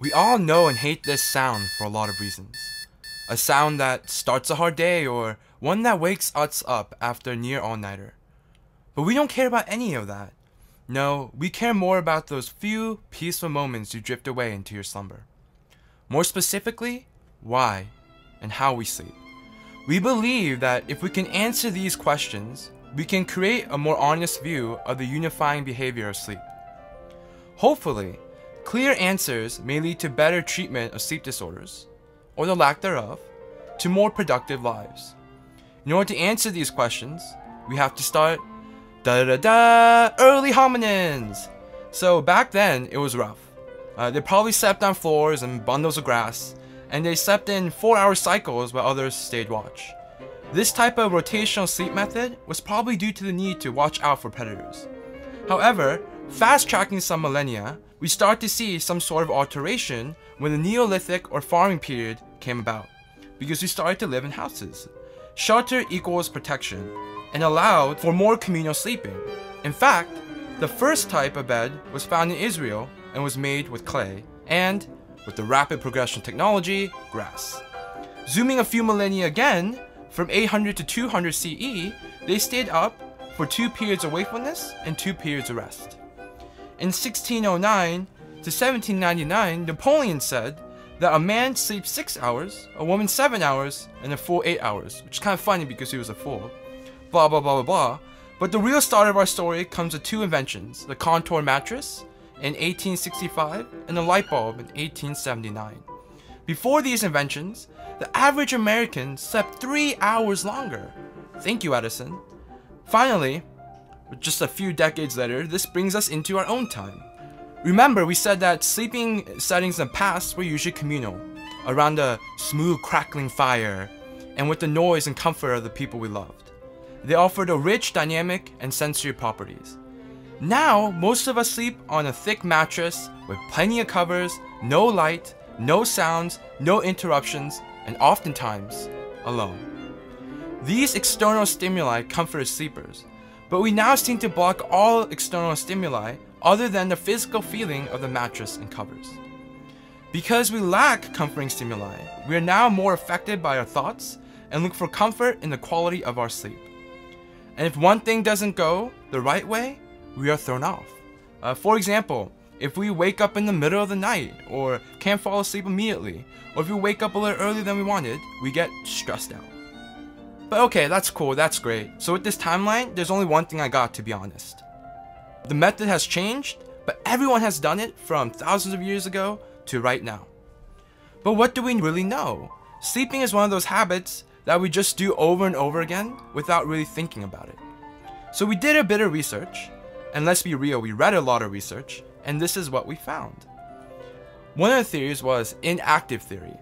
We all know and hate this sound for a lot of reasons. A sound that starts a hard day or one that wakes us up after a near all-nighter. But we don't care about any of that. No, we care more about those few peaceful moments you drift away into your slumber. More specifically, why and how we sleep. We believe that if we can answer these questions, we can create a more honest view of the unifying behavior of sleep. Hopefully, clear answers may lead to better treatment of sleep disorders, or the lack thereof, to more productive lives. In order to answer these questions, we have to start early hominins. So back then, it was rough. They probably slept on floors and bundles of grass, and they slept in 4-hour cycles while others stayed watch. This type of rotational sleep method was probably due to the need to watch out for predators. However, fast-tracking some millennia, we start to see some sort of alteration when the Neolithic or farming period came about, because we started to live in houses. Shelter equals protection, and allowed for more communal sleeping. In fact, the first type of bed was found in Israel and was made with clay, and, with the rapid progression of technology, grass. Zooming a few millennia again, from 800 to 200 CE, they stayed up for 2 periods of wakefulness and 2 periods of rest. In 1609 to 1799, Napoleon said that a man sleeps 6 hours, a woman 7 hours, and a fool 8 hours, which is kind of funny because he was a fool. Blah blah blah blah blah. But the real start of our story comes with 2 inventions, the contour mattress in 1865 and the light bulb in 1879. Before these inventions, the average American slept 3 hours longer. Thank you, Edison. Finally, just a few decades later, this brings us into our own time. Remember, we said that sleeping settings in the past were usually communal, around a smooth crackling fire, and with the noise and comfort of the people we loved. They offered a rich dynamic and sensory properties. Now, most of us sleep on a thick mattress with plenty of covers, no light, no sounds, no interruptions, and oftentimes, alone. These external stimuli comfort sleepers, but we now seem to block all external stimuli other than the physical feeling of the mattress and covers. Because we lack comforting stimuli, we are now more affected by our thoughts and look for comfort in the quality of our sleep. And if one thing doesn't go the right way, we are thrown off. For example, if we wake up in the middle of the night, or can't fall asleep immediately, or if we wake up a little earlier than we wanted, we get stressed out. But okay, that's cool, that's great. So with this timeline, there's only one thing I got, to be honest. The method has changed, but everyone has done it from thousands of years ago to right now. But what do we really know? Sleeping is one of those habits that we just do over and over again without really thinking about it. So we did a bit of research, and let's be real, we read a lot of research, and this is what we found. One of the theories was inactive theory.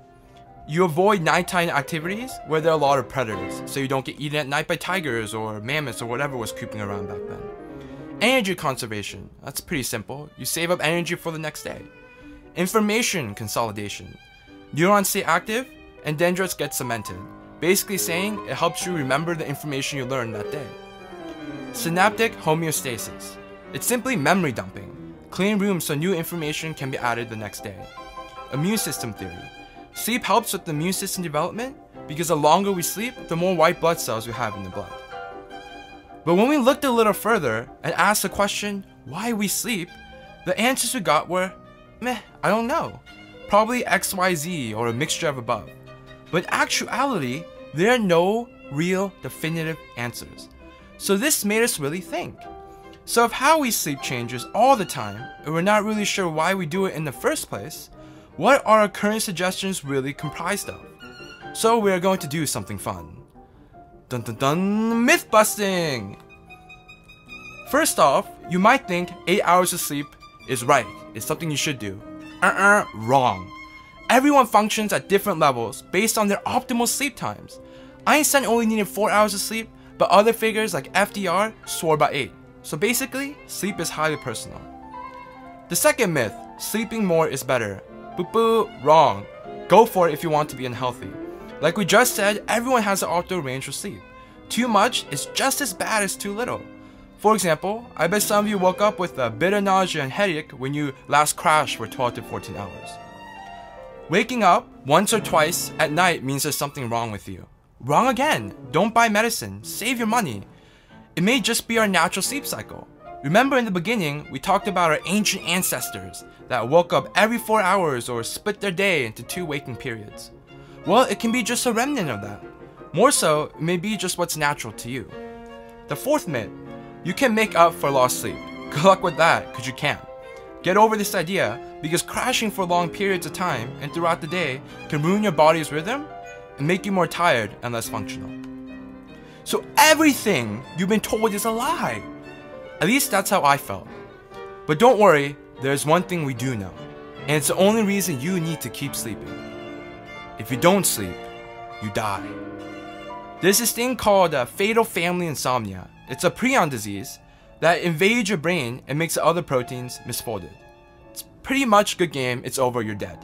You avoid nighttime activities where there are a lot of predators, so you don't get eaten at night by tigers or mammoths or whatever was creeping around back then. Energy conservation, that's pretty simple. You save up energy for the next day. Information consolidation. Neurons stay active and dendrites get cemented, basically saying it helps you remember the information you learned that day. Synaptic homeostasis. It's simply memory dumping. Clean rooms so new information can be added the next day. Immune system theory. Sleep helps with the immune system development because the longer we sleep, the more white blood cells we have in the blood. But when we looked a little further and asked the question, why we sleep, the answers we got were, meh, I don't know. Probably XYZ or a mixture of above. But in actuality, there are no real definitive answers. So this made us really think. So if how we sleep changes all the time, and we're not really sure why we do it in the first place, what are our current suggestions really comprised of? So we are going to do something fun. Dun dun dun, myth busting! First off, you might think 8 hours of sleep is right, it's something you should do. Wrong. Everyone functions at different levels based on their optimal sleep times. Einstein only needed 4 hours of sleep, but other figures like FDR swore by 8. So basically, sleep is highly personal. The second myth, sleeping more is better. Boo boo, wrong. Go for it if you want to be unhealthy. Like we just said, everyone has an optimal range for sleep. Too much is just as bad as too little. For example, I bet some of you woke up with a bit of nausea and headache when you last crashed for 12 to 14 hours. Waking up once or twice at night means there's something wrong with you. Wrong again. Don't buy medicine. Save your money. It may just be our natural sleep cycle. Remember in the beginning, we talked about our ancient ancestors that woke up every 4 hours or split their day into 2 waking periods. Well, it can be just a remnant of that. More so, it may be just what's natural to you. The fourth myth, you can make up for lost sleep. Good luck with that, because you can't. Get over this idea, because crashing for long periods of time and throughout the day can ruin your body's rhythm and make you more tired and less functional. So everything you've been told is a lie. At least that's how I felt. But don't worry, there's one thing we do know, and it's the only reason you need to keep sleeping. If you don't sleep, you die. There's this thing called fatal family insomnia. It's a prion disease that invades your brain and makes the other proteins misfolded. It's pretty much good game, it's over, you're dead.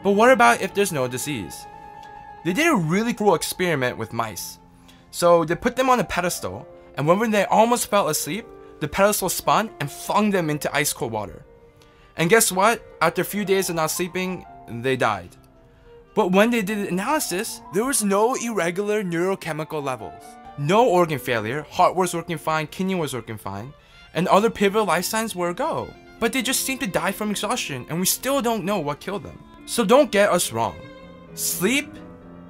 But what about if there's no disease? They did a really cool experiment with mice. So they put them on a pedestal, and when they almost fell asleep, the pedestal spun and flung them into ice cold water. And guess what? After a few days of not sleeping, they died. But when they did the analysis, there was no irregular neurochemical levels. No organ failure, heart was working fine, kidney was working fine, and other pivotal life signs were a go. But they just seemed to die from exhaustion, and we still don't know what killed them. So don't get us wrong. Sleep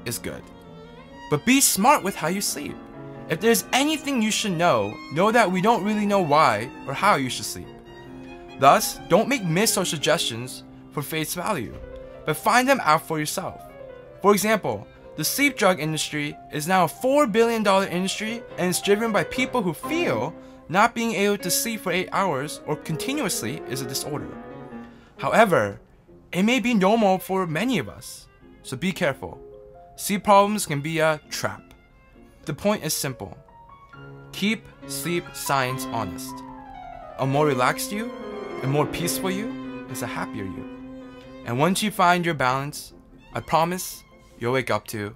is good. But be smart with how you sleep. If there's anything you should know that we don't really know why or how you should sleep. Thus, don't make myths or suggestions for face value, but find them out for yourself. For example, the sleep drug industry is now a $4 billion industry, and it's driven by people who feel not being able to sleep for 8 hours or continuously is a disorder. However, it may be normal for many of us, so be careful. Sleep problems can be a trap. The point is simple. Keep sleep science honest. A more relaxed you, a more peaceful you, is a happier you. And once you find your balance, I promise you'll wake up to